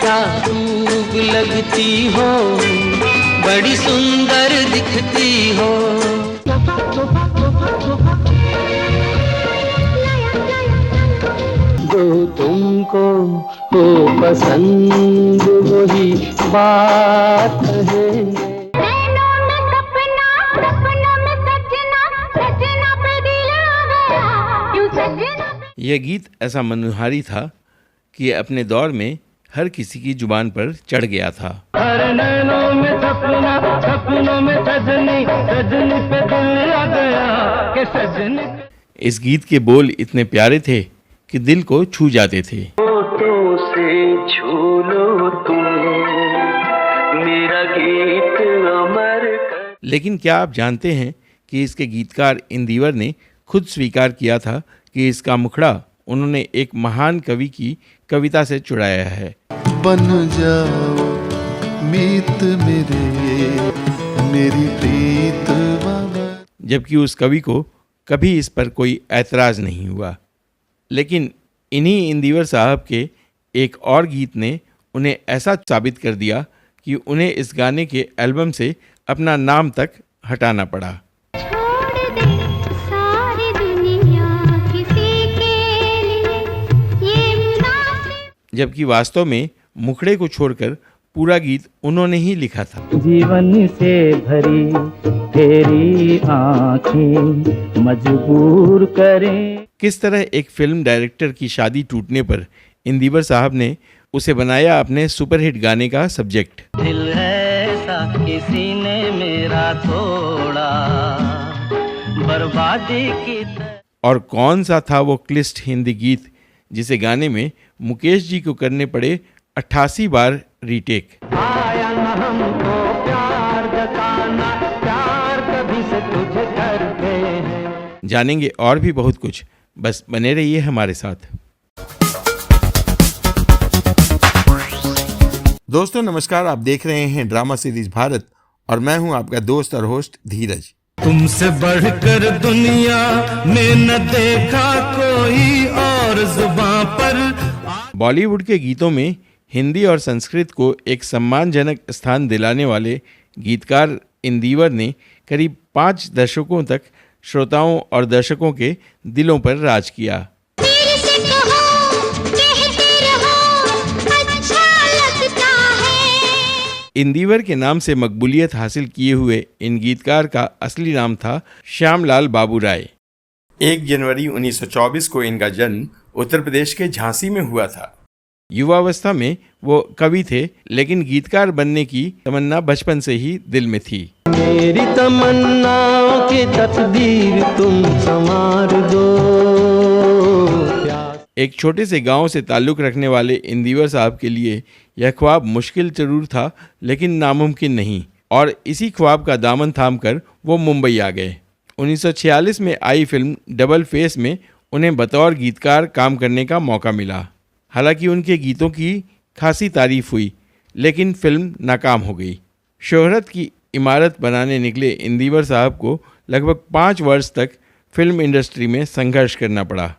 क्या खूब लगती हो, बड़ी सुंदर दिखती हो। जो तुमको हो पसंद वही बात है। यह गीत ऐसा मनोहारी था कि अपने दौर में हर किसी की जुबान पर चढ़ गया था। हर नैनों में सपना, सपनों में सजनी, सजनी पे दिल आ गया कि सजनी। इस गीत के बोल इतने प्यारे थे कि दिल को छू जाते थे। होठों से छू लो तुम मेरा गीत अमर कर। लेकिन क्या आप जानते हैं कि इसके गीतकार इंदिवर ने खुद स्वीकार किया था कि इसका मुखड़ा उन्होंने एक महान कवि की कविता से चुराया है। बन जाओ मीत मेरे, मेरी प्रीत बाबा। जबकि उस कवि को कभी इस पर कोई ऐतराज नहीं हुआ। लेकिन इन्हीं इंदिवर साहब के एक और गीत ने उन्हें ऐसा साबित कर दिया कि उन्हें इस गाने के एल्बम से अपना नाम तक हटाना पड़ा। जबकि वास्तव में मुखड़े को छोड़कर पूरा गीत उन्होंने ही लिखा था। जीवन से भरी तेरी आँखें मजबूर करें। किस तरह एक फिल्म डायरेक्टर की शादी टूटने पर इंदिवर साहब ने उसे बनाया अपने सुपरहिट गाने का सब्जेक्ट। दिल ऐसा किसी ने मेरा तोड़ा बर्बादी की। और कौन सा था वो क्लिष्ट हिंदी गीत जिसे गाने में मुकेश जी को करने पड़े 88 बार रीटेक। आया न हमको प्यार जताना, प्यार कभी से तुझे करते हैं। जानेंगे और भी बहुत कुछ, बस बने रहिए हमारे साथ। दोस्तों नमस्कार, आप देख रहे हैं ड्रामा सीरीज भारत और मैं हूं आपका दोस्त और होस्ट धीरज। तुमसे बढ़कर दुनिया में न देखा कोई और जुबां पर। बॉलीवुड के गीतों में हिंदी और संस्कृत को एक सम्मानजनक स्थान दिलाने वाले गीतकार इंदिवर ने करीब 5 दशकों तक श्रोताओं और दर्शकों के दिलों पर राज किया। इंदिवर के नाम से मकबूलियत हासिल किए हुए इन गीतकार का असली नाम था श्यामलाल बाबू राय। 1 जनवरी 1924 को इनका जन्म उत्तर प्रदेश के झांसी में हुआ था। युवावस्था में वो कवि थे, लेकिन गीतकार बनने की तमन्ना बचपन से ही दिल में थी। मेरी तमन्नाओं की तकदीर तुम संवार दो। एक छोटे से गांव से ताल्लुक़ रखने वाले इंदिवर साहब के लिए यह ख्वाब मुश्किल जरूर था, लेकिन नामुमकिन नहीं, और इसी ख्वाब का दामन थामकर वो मुंबई आ गए। 1946 में आई फिल्म डबल फेस में उन्हें बतौर गीतकार काम करने का मौका मिला। हालांकि उनके गीतों की खासी तारीफ हुई, लेकिन फिल्म नाकाम हो गई। शोहरत की इमारत बनाने निकले इंदिवर साहब को लगभग 5 वर्ष तक फिल्म इंडस्ट्री में संघर्ष करना पड़ा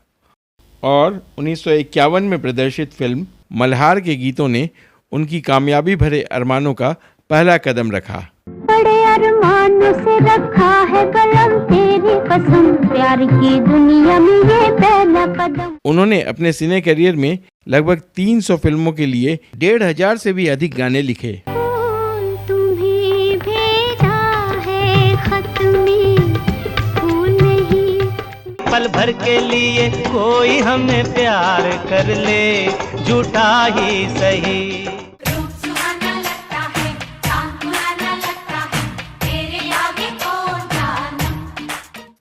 और 1951 में प्रदर्शित फिल्म मल्हार के गीतों ने उनकी कामयाबी भरे अरमानों का पहला कदम रखा। बड़े अरमानों से रखा है कलम, तेरी कसम प्यार की दुनिया में ये पहला कदम। उन्होंने अपने सिने करियर में लगभग 300 फिल्मों के लिए 1500 से भी अधिक गाने लिखे। तुम्हें भेजा है खत में फूल नहीं। पल भर के लिए कोई हमें प्यार कर ले, झूठा ही सही।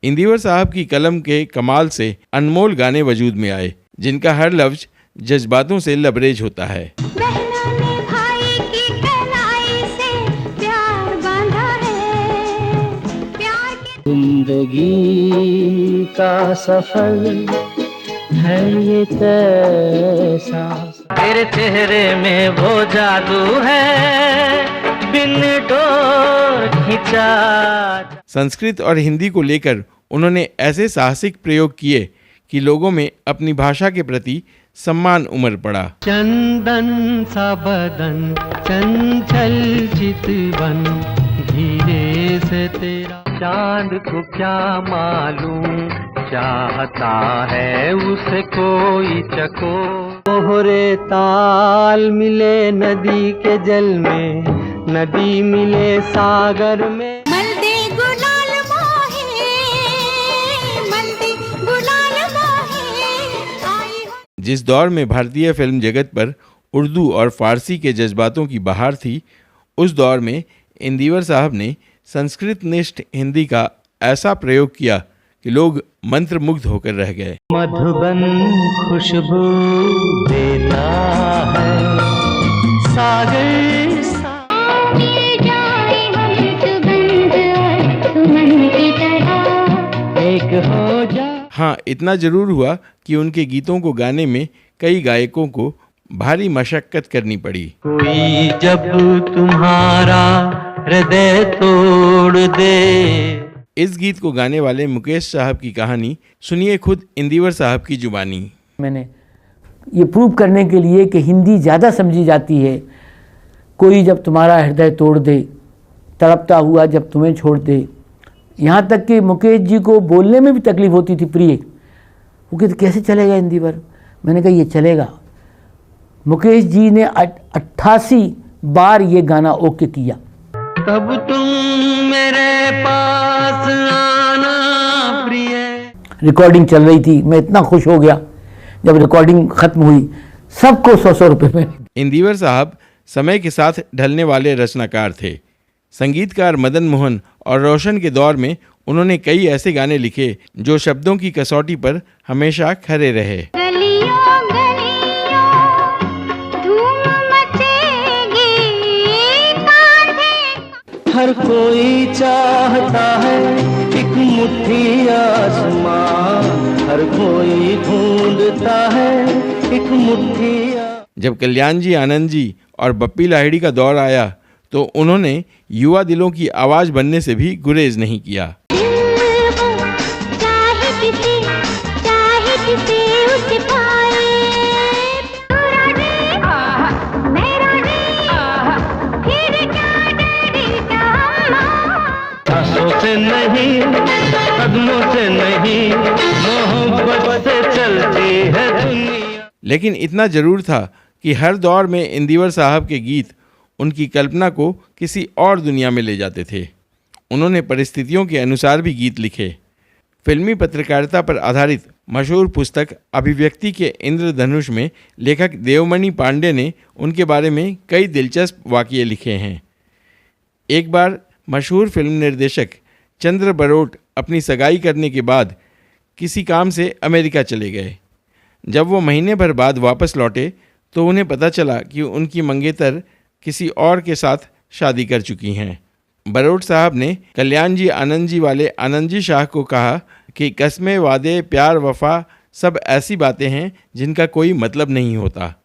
इंदिवर साहब की कलम के कमाल से अनमोल गाने वजूद में आए, जिनका हर लफ्ज जज्बातों से लबरेज होता है। भाई की कलाई से प्यार बांधा है, प्यार की जिंदगी का सफर है ये कैसा, तेरे चेहरे में वो जादू है बिन डोर खिंचा। संस्कृत और हिंदी को लेकर उन्होंने ऐसे साहसिक प्रयोग किए कि लोगों में अपनी भाषा के प्रति सम्मान उमड़ पड़ा। चंदन सा बदन चंचल चितवन, धीरे से तेरा चांद को क्या मालूम, चाहता है उसे कोई चको। मोहरे ताल मिले नदी के जल में, नदी मिले सागर में। मल्दे गुलाल मोहे, मल्दे गुलाल मोहे आई हो। जिस दौर में भारतीय फिल्म जगत पर उर्दू और फारसी के जज्बातों की बहार थी, उस दौर में इंदिवर साहब ने संस्कृत निष्ठ हिंदी का ऐसा प्रयोग किया कि लोग मंत्रमुग्ध होकर रह गए। मधुबन खुशबू देता है सागर सा। जाए हम सुगंध और सुमन की तरह, एक हो जा। हाँ, इतना जरूर हुआ कि उनके गीतों को गाने में कई गायकों को भारी मशक्कत करनी पड़ी। कोई जब तुम्हारा हृदय तोड़ दे। इस गीत को गाने वाले मुकेश साहब की कहानी सुनिए खुद इंदिवर साहब की जुबानी। मैंने ये प्रूव करने के लिए कि हिंदी ज़्यादा समझी जाती है। कोई जब तुम्हारा हृदय तोड़ दे, तड़पता हुआ जब तुम्हें छोड़ दे। यहाँ तक कि मुकेश जी को बोलने में भी तकलीफ होती थी प्रिय। वो कहते कैसे चलेगा इंदिवर? मैंने कहा ये चलेगा। मुकेश जी ने 88 बार ये गाना ओके किया। तब तुम मेरे पास आना प्रिय। रिकॉर्डिंग चल रही थी, मैं इतना खुश हो गया जब रिकॉर्डिंग खत्म हुई। सबको 100-100 रुपये में। इंदिवर साहब समय के साथ ढलने वाले रचनाकार थे। संगीतकार मदन मोहन और रोशन के दौर में उन्होंने कई ऐसे गाने लिखे जो शब्दों की कसौटी पर हमेशा खरे रहे। गलियों गलियों धूम मचेगी, कांधे हर कोई चाहता है एक मुट्ठी आसमां, हर कोई ढूंढता है एक मुट्ठी। जब कल्याण जी आनंद जी और बप्पी लाहिड़ी का दौर आया तो उन्होंने युवा दिलों की आवाज़ बनने से भी गुरेज नहीं किया। उसे पाए मेरा फिर क्या डरेगा। सांसों से नहीं, कदमों से नहीं, मोहब्बत से चलती है दुनिया। लेकिन इतना जरूर था कि हर दौर में इंदिवर साहब के गीत उनकी कल्पना को किसी और दुनिया में ले जाते थे। उन्होंने परिस्थितियों के अनुसार भी गीत लिखे। फिल्मी पत्रकारिता पर आधारित मशहूर पुस्तक अभिव्यक्ति के इंद्रधनुष में लेखक देवमणि पांडे ने उनके बारे में कई दिलचस्प वाक़ये लिखे हैं। एक बार मशहूर फिल्म निर्देशक चंद्र बरोट अपनी सगाई करने के बाद किसी काम से अमेरिका चले गए। जब वो महीने भर बाद वापस लौटे तो उन्हें पता चला कि उनकी मंगेतर किसी और के साथ शादी कर चुकी हैं। बरोट साहब ने कल्याण जी आनंद जी वाले आनंद जी शाह को कहा कि कस्में, वादे, प्यार, वफा सब ऐसी बातें हैं जिनका कोई मतलब नहीं होता।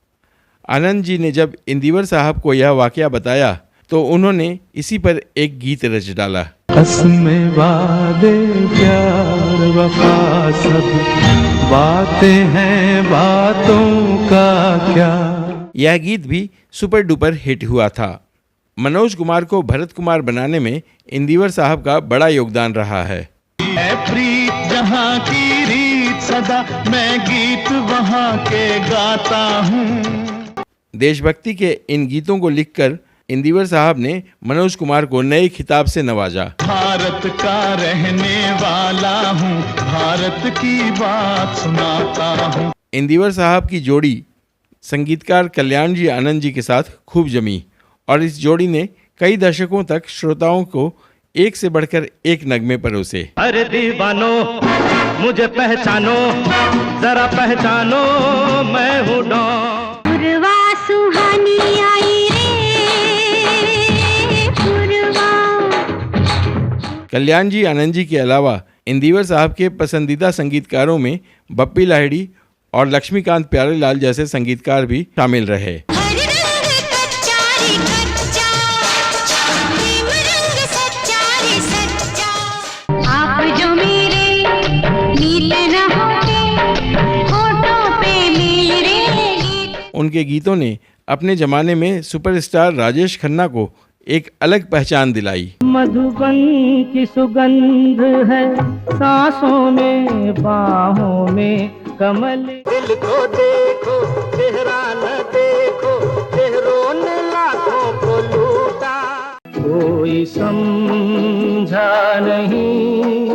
आनंद जी ने जब इंदिवर साहब को यह वाक़या बताया तो उन्होंने इसी पर एक गीत रच डाला। कस्में, वादे, प्यार, वफा सब बातें हैं, बातों का क्या। यह गीत भी सुपर डुपर हिट हुआ था। मनोज कुमार को भरत कुमार बनाने में इंदिवर साहब का बड़ा योगदान रहा है। प्रीत जहाँ की रीत सदा, मैं गीत वहाँ के गाता हूँ। देशभक्ति के इन गीतों को लिखकर इंदिवर साहब ने मनोज कुमार को नए खिताब से नवाजा। भारत का रहने वाला हूँ, भारत की बात सुनाता हूँ। इंदिवर साहब की जोड़ी संगीतकार कल्याण जी आनंद जी के साथ खूब जमी और इस जोड़ी ने कई दशकों तक श्रोताओं को एक से बढ़कर एक नगमे परोसे। अरे दीवानो मुझे पहचानो, जरा पहचानो मैं हूँ डॉन। पुरवा सुहानी आई रे पुरवा। कल्याण जी आनंद जी के अलावा इंदिवर साहब के पसंदीदा संगीतकारों में बप्पी लाहिड़ी और लक्ष्मीकांत प्यारेलाल जैसे संगीतकार भी शामिल रहे। आप जो मेरे नीले रहोगे, होठों पे मेरे उनके गीतों ने अपने ज़माने में सुपरस्टार राजेश खन्ना को एक अलग पहचान दिलाई। मधुबन की सुगंध है सांसों में, बाहों में कमल। दिल को देखो चेहरा न देखो, चेहरों ने लाखों को लूटा। कोई समझा नहीं,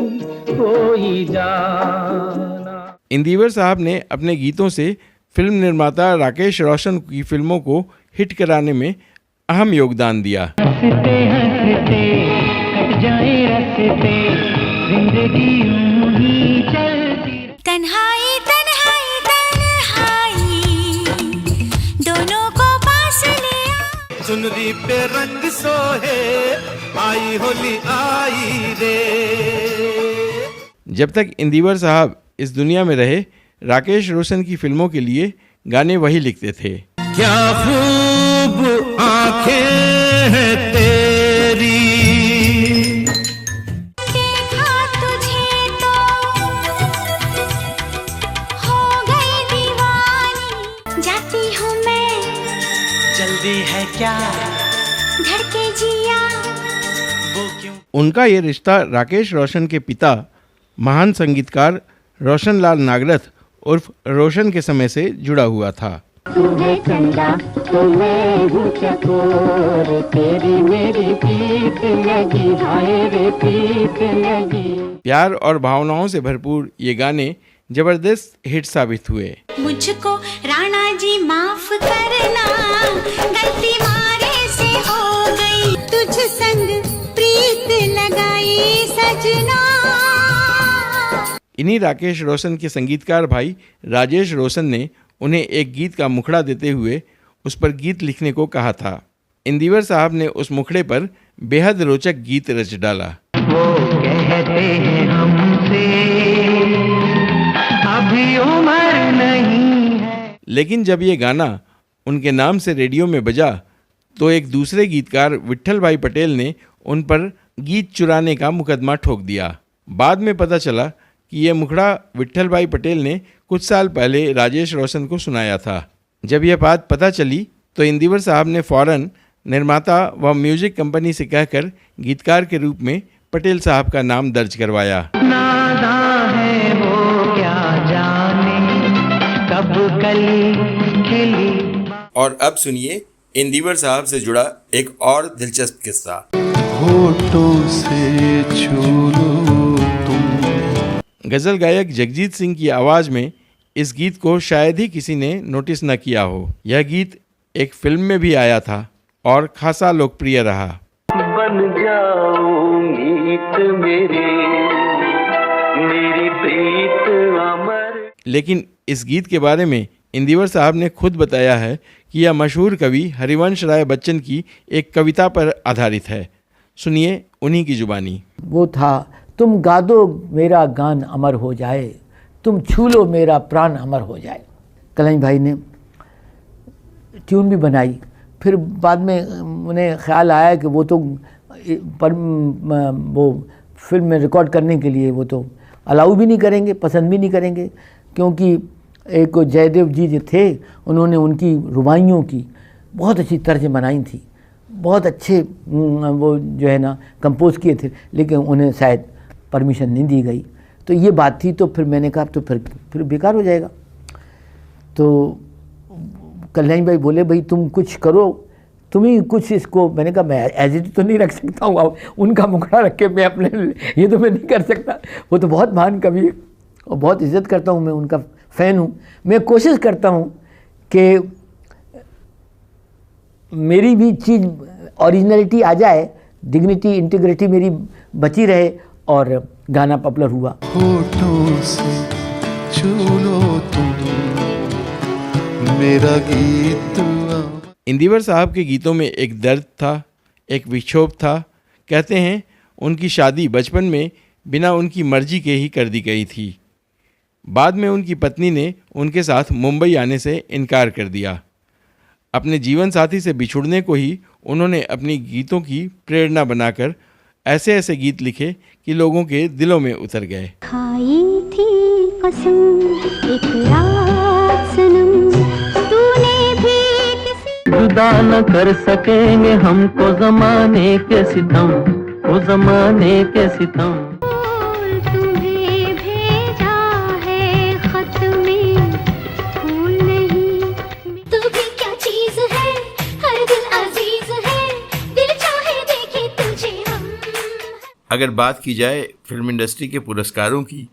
कोई जाना। इंदिवर साहब ने अपने गीतों से फिल्म निर्माता राकेश रोशन की फिल्मों को हिट कराने में अहम योगदान दिया। हंसते हंसते कट जाए रस्ते, जिंदगी यूं ही चलती। तन्हाई तन्हाई तन्हाई, दोनों को पास लिया। चुनरी पे रंग सोहे, आई होली आई रे। जब तक इंदिवर साहब इस दुनिया में रहे, राकेश रोशन की फिल्मों के लिए गाने वही लिखते थे। क्या खूब आंखें हैं तेरी, देखा तुझे तो हो गई दीवानी। जाती हूँ मैं, जल्दी है क्या, धड़के जिया। वो क्यों। उनका ये रिश्ता राकेश रोशन के पिता महान संगीतकार रोशन लाल नागरथ उर्फ रोशन के समय से जुड़ा हुआ था। तुझे चंदा तो मैं हूँ चकोर, तेरी मेरी पीठ लगी, हाय रे पीठ लगी। प्यार और भावनाओं से भरपूर ये गाने जबरदस्त हिट साबित हुए। मुझको राणा जी माफ करना, गलती मारे से हो गई। तुझ संग प्रीत लगाई सजना। इन्हीं राकेश रोशन के संगीतकार भाई राजेश रोशन ने उन्हें एक गीत का मुखड़ा देते हुए उस पर गीत लिखने को कहा था। इंदिवर साहब ने उस मुखड़े पर बेहद रोचक गीत रच डाला। वो कहते हैं हमसे अभी उम्र नहीं है। लेकिन जब ये गाना उनके नाम से रेडियो में बजा तो एक दूसरे गीतकार विट्ठल भाई पटेल ने उन पर गीत चुराने का मुकदमा ठोक दिया। बाद में पता चला कि यह मुखड़ा विट्ठल भाई पटेल ने कुछ साल पहले राजेश रोशन को सुनाया था। जब यह बात पता चली तो इंदिवर साहब ने फौरन निर्माता व म्यूजिक कंपनी से कहकर गीतकार के रूप में पटेल साहब का नाम दर्ज करवाया। नादां है वो क्या जाने, कब कली खिली। और अब सुनिए इंदिवर साहब से जुड़ा एक और दिलचस्प किस्सा। होठों से छू लो तुम। गज़ल गायक जगजीत सिंह की आवाज़ में इस गीत को शायद ही किसी ने नोटिस न किया हो। यह गीत एक फिल्म में भी आया था और खासा लोकप्रिय रहा। बन जाओ मीत मेरी प्रीत अमर। लेकिन इस गीत के बारे में इंदिवर साहब ने खुद बताया है कि यह मशहूर कवि हरिवंश राय बच्चन की एक कविता पर आधारित है। सुनिए उन्हीं की जुबानी। वो था, तुम गा दो मेरा गान अमर हो जाए, तुम छू लो मेरा प्राण अमर हो जाए। कलई भाई ने ट्यून भी बनाई। फिर बाद में उन्हें ख्याल आया कि वो तो वो फिल्म में रिकॉर्ड करने के लिए वो तो अलाउ भी नहीं करेंगे, पसंद भी नहीं करेंगे, क्योंकि एक जयदेव जी जो थे उन्होंने उनकी रुबाइयों की बहुत अच्छी तर्ज बनाई थी, बहुत अच्छे वो जो है ना कंपोज किए थे, लेकिन उन्हें शायद परमिशन नहीं दी गई। तो ये बात थी। तो फिर मैंने कहा तो फिर बेकार हो जाएगा। तो कल्याण भाई बोले, भाई तुम कुछ करो, तुम ही कुछ इसको। मैंने कहा मैं एज इट तो नहीं रख सकता हूँ, उनका मुखड़ा रख के मैं अपने, ये तो मैं नहीं कर सकता। वो तो बहुत महान कवि है और बहुत इज्जत करता हूँ, मैं उनका फ़ैन हूँ। मैं कोशिश करता हूँ कि मेरी भी चीज़ ओरिजिनलिटी आ जाए, डिग्निटी इंटीग्रिटी मेरी बची रहे और गाना पॉपुलर हुआ। होठों से छू लो तुम मेरा गीत। इंदिवर साहब के गीतों में एक दर्द था, एक विक्षोभ था। कहते हैं उनकी शादी बचपन में बिना उनकी मर्जी के ही कर दी गई थी। बाद में उनकी पत्नी ने उनके साथ मुंबई आने से इनकार कर दिया। अपने जीवन साथी से बिछुड़ने को ही उन्होंने अपनी गीतों की प्रेरणा बनाकर ऐसे ऐसे गीत लिखे कि लोगों के दिलों में उतर गए। खाई थी कसम एक रात सनम, तूने भी अदा न कर सकेंगे हमको जमाने के सितम, वो जमाने के सितम। तुम्हें भेजा है खत में फूल नहीं, तू भी क्या चीज है, हर दिल अजीज है, दिल चाहे देखे तुझे हम। अगर बात की जाए फिल्म इंडस्ट्री के पुरस्कारों की,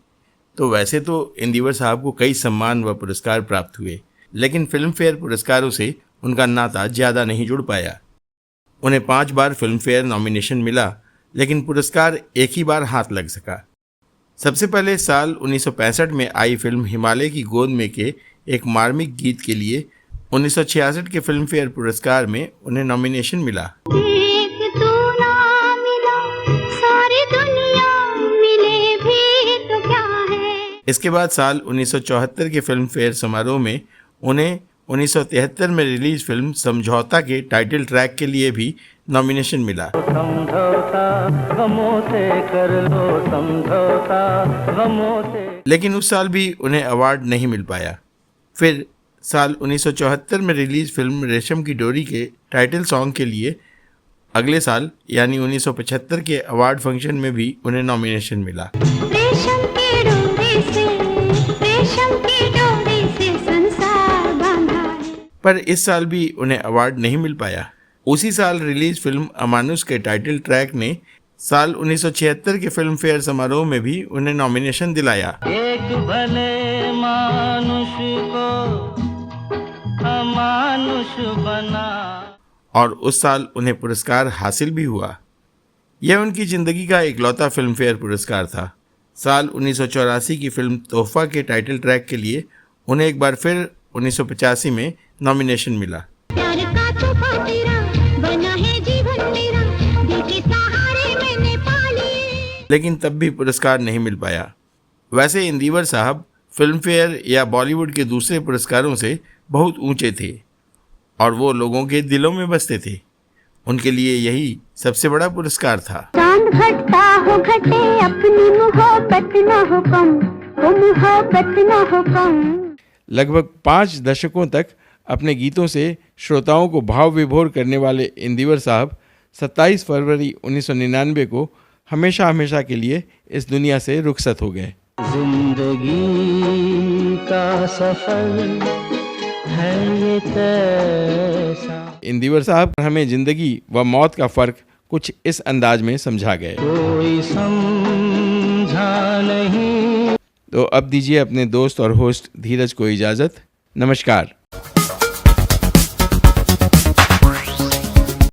तो वैसे तो इंदिवर साहब को कई सम्मान व पुरस्कार प्राप्त हुए, लेकिन फिल्म फेयर पुरस्कारों से उनका नाता ज़्यादा नहीं जुड़ पाया। उन्हें 5 बार फिल्म फेयर नॉमिनेशन मिला, लेकिन पुरस्कार एक ही बार हाथ लग सका। सबसे पहले साल 1965 में आई फिल्म हिमालय की गोद में के एक मार्मिक गीत के लिए 1966 के फिल्म फेयर पुरस्कार में उन्हें नॉमिनेशन मिला। देख तू ना मिला, सारी दुनिया मिले भी तो क्या है। इसके बाद साल 1974 के फिल्म फेयर समारोह में उन्हें 1973 में रिलीज फिल्म समझौता के टाइटल ट्रैक के लिए भी नॉमिनेशन मिला। समझौता गमों से कर लो, समझौता गमों से। लेकिन उस साल भी उन्हें अवार्ड नहीं मिल पाया। फिर साल 1974 में रिलीज फिल्म रेशम की डोरी के टाइटल सॉन्ग के लिए अगले साल यानी 1975 के अवार्ड फंक्शन में भी उन्हें नॉमिनेशन मिला। रेशम की डोरी से, रेशम की डोरी से संसार बांधा है। पर इस साल भी उन्हें अवार्ड नहीं मिल पाया। उसी साल रिलीज फिल्म अमानुष के टाइटल ट्रैक ने साल 1976 के फिल्म फेयर समारोह में भी उन्हें नॉमिनेशन दिलाया। एक भले मानुष को अमानुष बना। और उस साल उन्हें पुरस्कार हासिल भी हुआ। यह उनकी ज़िंदगी का इकलौता फिल्म फेयर पुरस्कार था। साल 1984 की फिल्म तोहफा के टाइटल ट्रैक के लिए उन्हें एक बार फिर 1985 में नॉमिनेशन मिला। प्यार का तोहफा तेरा बना है जीवन मेरा, दिल के सहारे मैंने पाली। लेकिन तब भी पुरस्कार नहीं मिल पाया। वैसे इंदिवर साहब फिल्म फेयर या बॉलीवुड के दूसरे पुरस्कारों से बहुत ऊंचे थे और वो लोगों के दिलों में बसते थे। उनके लिए यही सबसे बड़ा पुरस्कार था। चांद घटता हो घटे, अपनी मोहब्बत न हो कम, वो मोहब्बत न हो कम। लगभग 5 दशकों तक अपने गीतों से श्रोताओं को भाव विभोर करने वाले इंदिवर साहब 27 फरवरी 1999 को हमेशा हमेशा के लिए इस दुनिया से रुखसत हो गए। जिंदगी का सफर है ये कैसा। इंदिवर साहब हमें जिंदगी व मौत का फर्क कुछ इस अंदाज में समझा गए। कोई समझा नहीं। तो अब दीजिए अपने दोस्त और होस्ट धीरज को इजाज़त। नमस्कार।